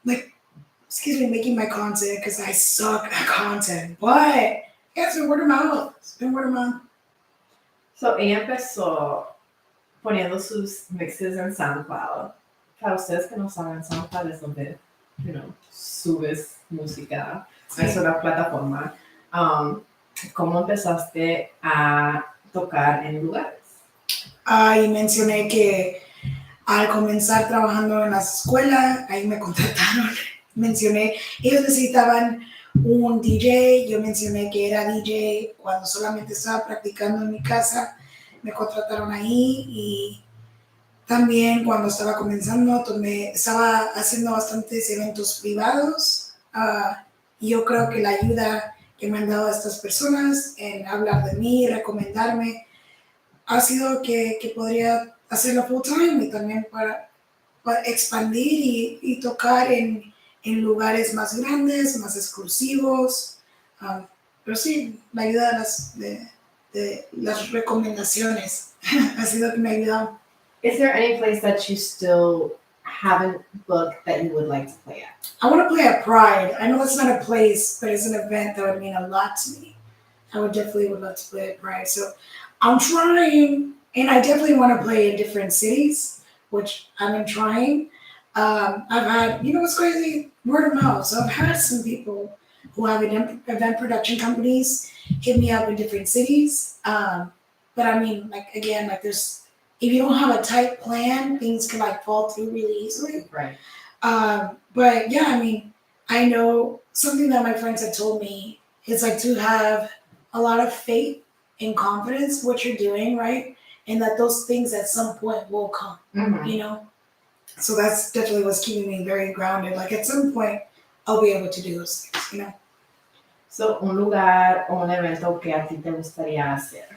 like, making my content because I suck at content. But yeah, it's been word of mouth. It's been word of mouth. So ella empezó poniendo sus mixes en SoundCloud. Para ustedes que no saben, SoundCloud es donde, subes música. Sí. Es una plataforma. ¿Cómo empezaste a tocar en lugares? Y mencioné que al comenzar trabajando en la escuela, ahí me contrataron. Mencioné, ellos necesitaban un DJ, yo mencioné que era DJ cuando solamente estaba practicando en mi casa, me contrataron ahí y también cuando estaba comenzando estaba haciendo bastantes eventos privados y yo creo que la ayuda que me han dado estas personas en hablar de mí, recomendarme, ha sido que podría hacerlo full time y también para expandir y tocar en lugares más grandes, más exclusivos. Pero sí, la ayuda de las recomendaciones ha sido que me ha ayudado. Is there any place that you still haven't booked that you would like to play at? I want to play at Pride. I know it's not a place, but it's an event that would mean a lot to me. I would love to play at Pride. So I'm trying, and I definitely want to play in different cities, which I've been trying. I've had, what's crazy? Word of mouth. So I've had some people who have event production companies hit me up in different cities. But I mean, like, again, like if you don't have a tight plan, things can like fall through really easily. Right. But yeah, I mean, I know something that my friends have told me is like to have a lot of faith and confidence in what you're doing, right? And that those things at some point will come, So that's definitely what's keeping me very grounded. Like at some point, I'll be able to do those things, you know. So, un lugar o un evento que a ti te gustaría hacer.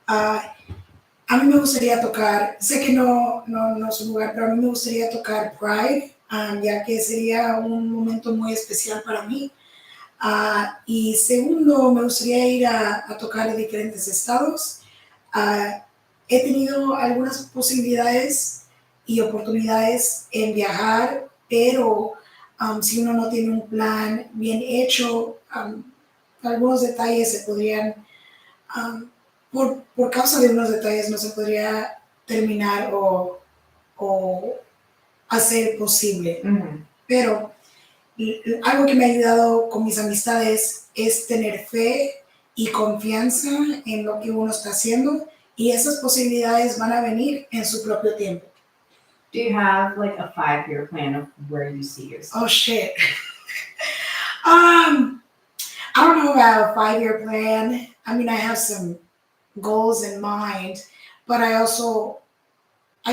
A mí me gustaría tocar, sé que no es un lugar, pero a mí me gustaría tocar Pride, ya que sería un momento muy especial para mí. Y segundo, me gustaría ir a tocar en diferentes estados. He tenido algunas posibilidades y oportunidades en viajar, pero si uno no tiene un plan bien hecho, algunos detalles se podrían, um, por causa de unos detalles, no se podría terminar o hacer posible. Ujú. Pero algo que me ha ayudado con mis amistades es tener fe y confianza en lo que uno está haciendo y esas posibilidades van a venir en su propio tiempo. Do you have like a 5-year plan of where you see yourself? Oh shit. I don't know about a 5-year plan. I mean, I have some goals in mind, but I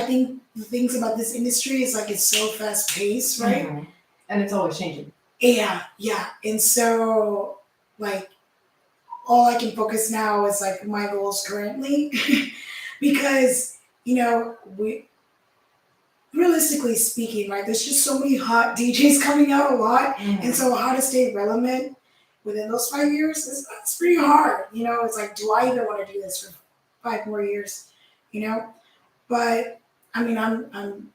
think the things about this industry is like it's so fast paced, right? Mhm. And it's always changing. Yeah. And so, like, all I can focus now is like my goals currently because, we realistically speaking, right, there's just so many hot DJs coming out a lot. Mhm. And so how to stay relevant within those 5 years it's pretty hard. It's like, do I even want to do this for 5 more years? But I mean, I'm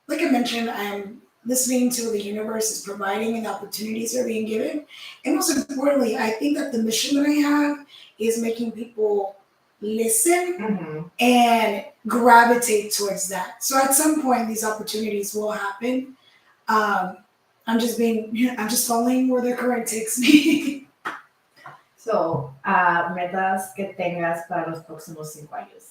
like I mentioned, I'm listening to the universe is providing and the opportunities are being given. And most importantly, I think that the mission that I have is making people listen Mhm. and gravitate towards that. So at some point, these opportunities will happen. I'm just following where the current takes me. So, metas que tengas para los próximos 5 años.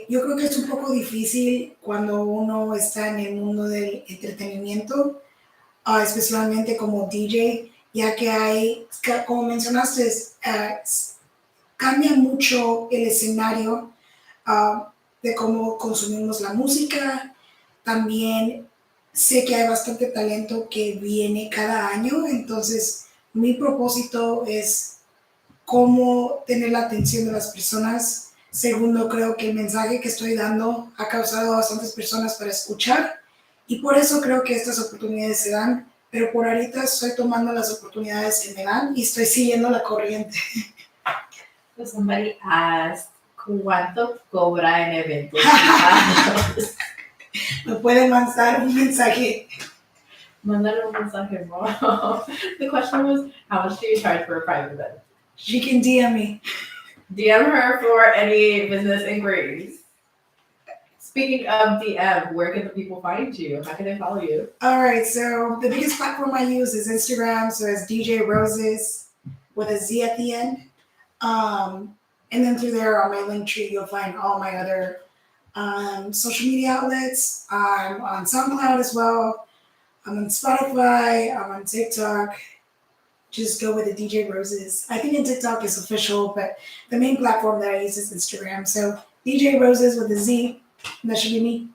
Yo creo que es un poco difícil cuando uno está en el mundo del entretenimiento, especialmente como DJ, ya que como mencionaste, cambia mucho el escenario de cómo consumimos la música. También sé que hay bastante talento que viene cada año, entonces mi propósito es cómo tener la atención de las personas. Segundo, creo que el mensaje que estoy dando ha causado a bastantes personas para escuchar y por eso creo que estas oportunidades se dan, pero por ahorita estoy tomando las oportunidades que me dan y estoy siguiendo la corriente. So somebody asked, ¿cuánto cobra en eventos privados? Me pueden mandar un mensaje. Mándale un mensaje, bro. The question was, how much do you charge for a private event? She can DM me. DM her for any business inquiries. Speaking of DM, where can the people find you? How can they follow you? All right, so the biggest platform I use is Instagram, so it's DJ Rosez with a Z at the end. And then through there on my link tree, you'll find all my other social media outlets. I'm on SoundCloud as well. I'm on Spotify. I'm on TikTok. Just go with the DJ Rosez. I think in TikTok is official, but the main platform that I use is Instagram. So DJ Rosez with a Z. That should be me.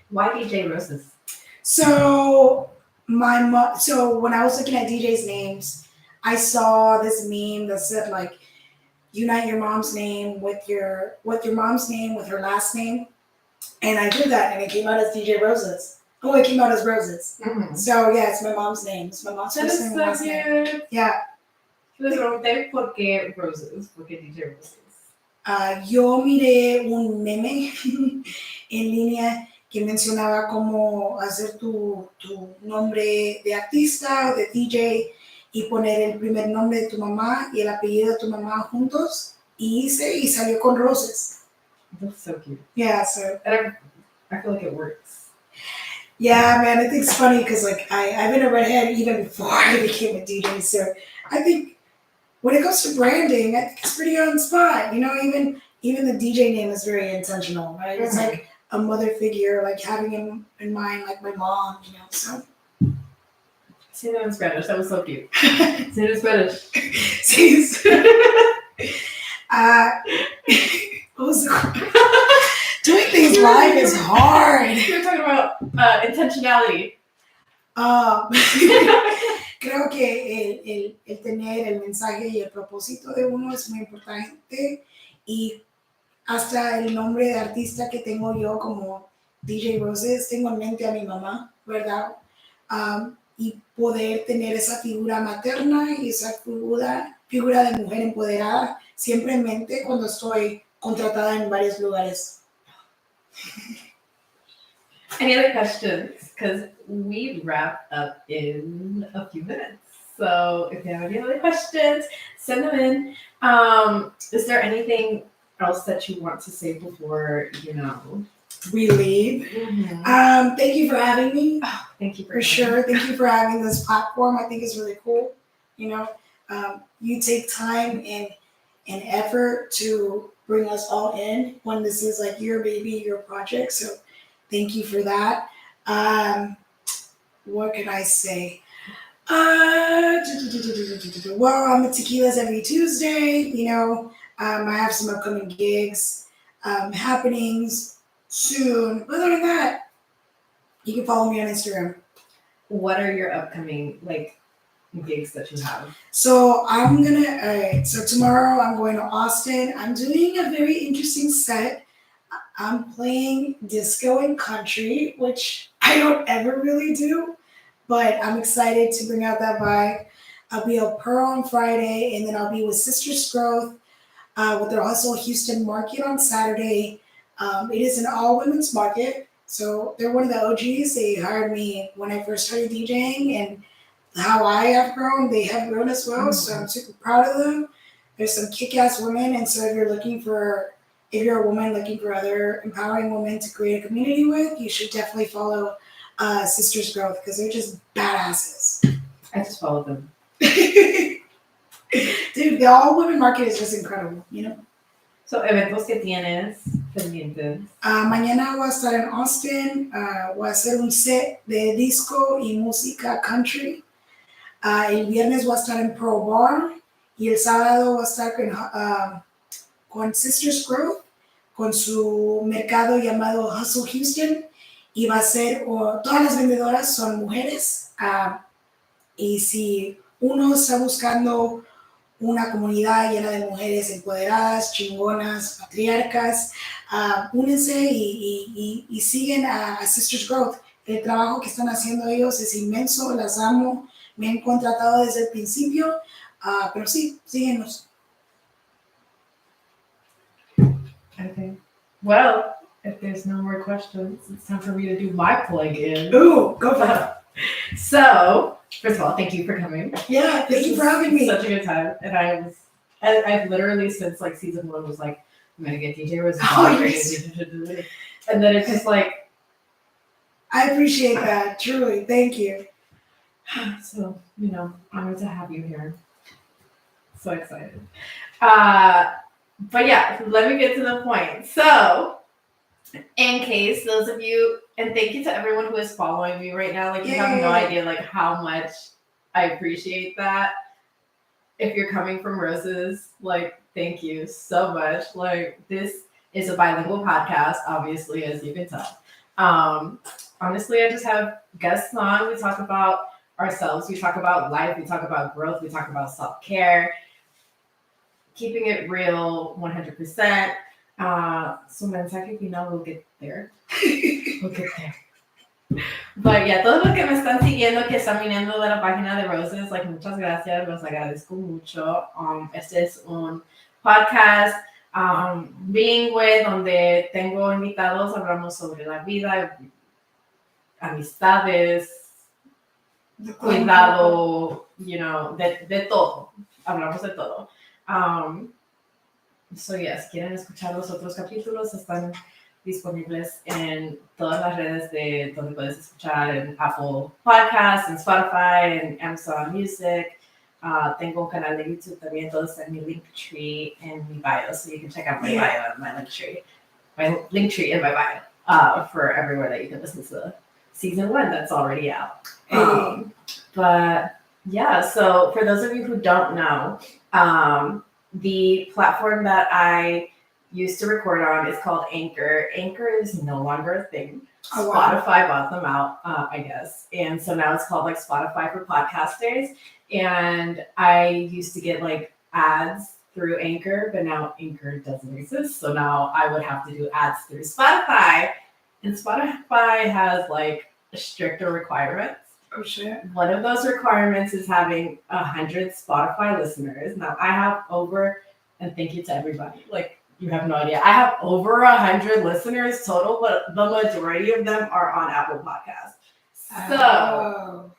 Why DJ Rosez? So so when I was looking at DJs' names, I saw this meme that said like, unite your mom's name with your mom's name with her last name, and I did that, and it came out as DJ Rosez. Oh, it came out as Roses. Mm-hmm. So yeah, it's my mom's name. It's my mom's first name and last name. Yeah. Les pregunté por qué Roses, por qué DJ Roses. Yo miré un meme en línea que mencionaba cómo hacer tu nombre de artista o de DJ y poner el primer nombre de tu mamá y el apellido de tu mamá juntos y salió con Roses. That's so cute. Yeah, so I feel like it works. Yeah, man, I think it's funny because like I've been a redhead even before I became a DJ, so I think when it comes to branding, I think it's pretty on spot. Even the DJ name is very intentional, right? Mm-hmm. It's like a mother figure, like having in mind like my mom, so. Say that in Spanish. That was so cute. Say it in Spanish. What was it? Doing things live is hard. You're talking about intentionality. Ah, creo que el tener el mensaje y el propósito de uno es muy importante y hasta el nombre de artista que tengo yo como DJ Rosez, tengo en mente a mi mamá, ¿verdad? Y poder tener esa figura materna y esa figura de mujer empoderada siempre en mente cuando estoy contratada en varios lugares. Any other questions? Because we wrap up in a few minutes. So if you have any other questions, send them in. Is there anything else that you want to say before, we leave? Mm-hmm. Thank you for having me. Oh, thank you for sure. Thank you for having this platform. I think it's really cool. You take time and effort to bring us all in when this is like your baby, your project. So thank you for that. What can I say? Well, I'm at Tequilas every Tuesday. I have some upcoming gigs, happenings soon. Other than that, you can follow me on Instagram. What are your upcoming gigs that you have? So so tomorrow I'm going to Austin. I'm doing a very interesting set. I'm playing disco and country, which I don't ever really do, but I'm excited to bring out that vibe. I'll be at Pearl on Friday, and then I'll be with Sisters Growth with their Hustle Houston Market on Saturday. It is an all women's market, so they're one of the OGs. They hired me when I first started DJing, and how I have grown, they have grown as well. So I'm super proud of them. There's some kick-ass women, and so if you're a woman looking for other empowering women to create a community with, you should definitely follow Sisters Growth because they're just badasses. I just followed them. Dude, the all women market is just incredible, So, eventos que tienes pendientes. Mañana voy a estar en Austin. Voy a hacer un set de disco y música country. El viernes voy a estar en Pro Bar y el sábado voy a estar con Sisters Growth, con su mercado llamado Hustle Houston, y va a ser, todas las vendedoras son mujeres, y si uno está buscando una comunidad llena de mujeres empoderadas, chingonas, patriarcas, únense y siguen a Sisters Growth. El trabajo que están haciendo ellos es inmenso, las amo, me han contratado desde el principio, pero sí, síguenos. Okay. Well, if there's no more questions, it's time for me to do my plug-in. Ooh, go for it. So, first of all, thank you for coming. Yeah, thank you for having me. Such a good time. And I've literally since season 1 was like, I'm gonna get DJ Rosez. And then it's just like, I appreciate that, truly. Thank you. So, honored to have you here. So excited. But yeah, let me get to the point. So, in case those of you, and thank you to everyone who is following me right now. You have no idea how much I appreciate that. If you're coming from Roses, thank you so much. This is a bilingual podcast, obviously, as you can tell. Honestly, I just have guests on. We talk about ourselves. We talk about life. We talk about growth. We talk about self-care. Keeping it real 100%. So mensaje final, we'll get there. We'll get there. But yeah, todos los que me están siguiendo, que están viniendo de la página de Roses, muchas gracias, los agradezco mucho. Este es un podcast bilingüe donde tengo invitados, hablamos sobre la vida, amistades, cuidado, de todo. Hablamos de todo. So yes, quieren escuchar los otros capítulos, están disponibles en todas las redes de donde puedes escuchar, en Apple Podcasts, en Spotify, en Amazon Music. Tengo un canal de YouTube también, todo está en mi Linktree en mi bio, so you can check out my bio and my Linktree. My Linktree in my bio for everywhere that you can listen to season 1 that's already out. But yeah, so for those of you who don't know, the platform that I used to record on is called Anchor. Anchor is no longer a thing. Oh, wow. Spotify bought them out, I guess. And so now it's called like Spotify for Podcasters. And I used to get like ads through Anchor, but now Anchor doesn't exist. So now I would have to do ads through Spotify. And Spotify has like stricter requirements. Oh, shit. One of those requirements is having 100 Spotify listeners. Now I have over, and thank you to everybody. Like, you have no idea. I have over 100 listeners total, but the majority of them are on Apple Podcasts. So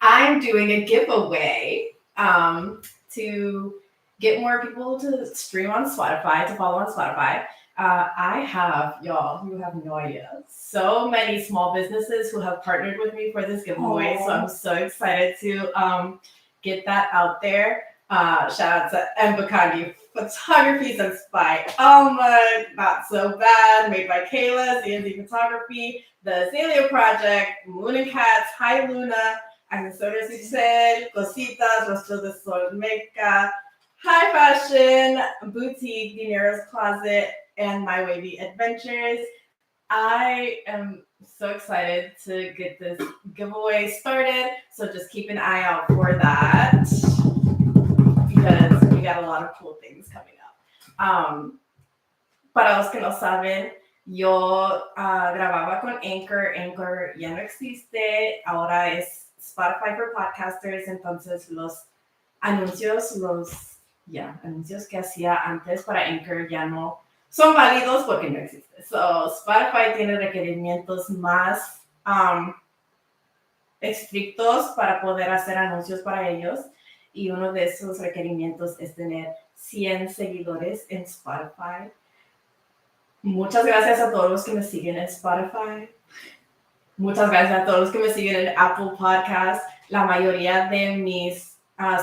I'm doing a giveaway to get more people to stream on Spotify, to follow on Spotify. I have, y'all, you have no idea, so many small businesses who have partnered with me for this giveaway. So I'm so excited to get that out there. Shout out to Mbakandi Photography, Sense by Alma, Not So Bad, Made by Kayla, ZNZ Photography, The Azalea Project, Moon and Cats, Hi Luna, Accesorios Excel, Cositas, Rostro de Sol Meca, High Fashion, Boutique, Dinero's Closet, and My Wavy Adventures. I am so excited to get this giveaway started, so just keep an eye out for that because we got a lot of cool things coming up. Para los que no saben, yo grababa con Anchor. Anchor ya no existe, ahora es Spotify for Podcasters. Entonces los anuncios que hacía antes para Anchor ya no son válidos porque no existe. So Spotify tiene requerimientos más estrictos para poder hacer anuncios para ellos. Y uno de esos requerimientos es tener 100 seguidores en Spotify. Muchas gracias a todos los que me siguen en Spotify. Muchas gracias a todos los que me siguen en Apple Podcasts. La mayoría de mis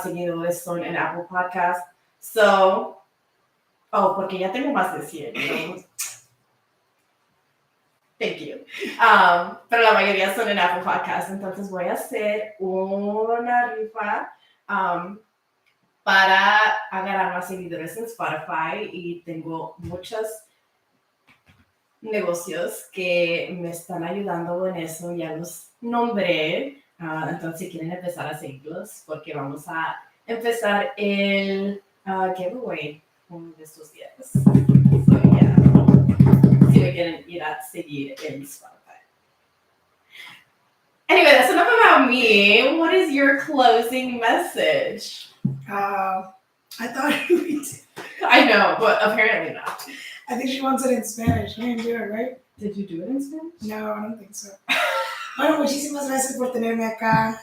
seguidores son en Apple Podcasts. So, porque ya tengo más de 100. ¿No? Thank you. Pero la mayoría son en Apple Podcasts. Entonces voy a hacer una rifa para agarrar más seguidores en Spotify. Y tengo muchos negocios que me están ayudando en eso. Ya los nombré. Entonces, si quieren empezar a seguirlos, porque vamos a empezar el giveaway uno de estos días. So, yeah. Si me quieren ir a seguir en Spotify. Anyway, that's enough about me. What is your closing message? I thought we did. I know, but apparently not. I think she wants it in Spanish. I didn't do it, right? Did you do it in Spanish? No, I don't think so. Bueno, muchísimas gracias por tenerme acá.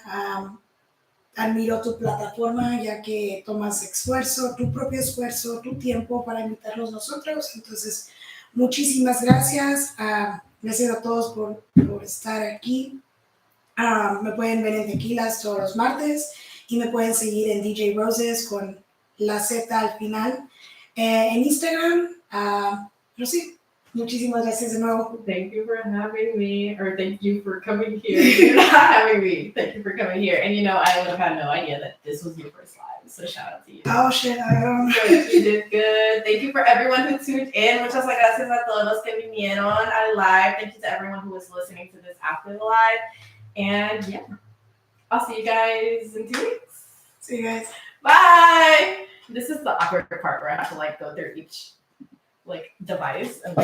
Admiro tu plataforma, ya que tomas esfuerzo, tu propio esfuerzo, tu tiempo para invitarnos nosotros. Entonces, muchísimas gracias. Gracias a todos por estar aquí. Me pueden ver en Tequilas todos los martes y me pueden seguir en DJ Rosez con la Z al final. En Instagram, pero sí, muchísimas gracias de nuevo. Thank you for having me, or thank you for coming here. You're not having me. Thank you for coming here. And I would have had no idea that this was your first live, so shout out to you. Oh shit, I don't know. You did good. Thank you for everyone who tuned in. Muchas gracias a todos los que vinieron al live. Thank you to everyone who was listening to this after the live. And yeah, I'll see you guys in 2 weeks. See you guys. Bye. This is the awkward part where I have to go through each device and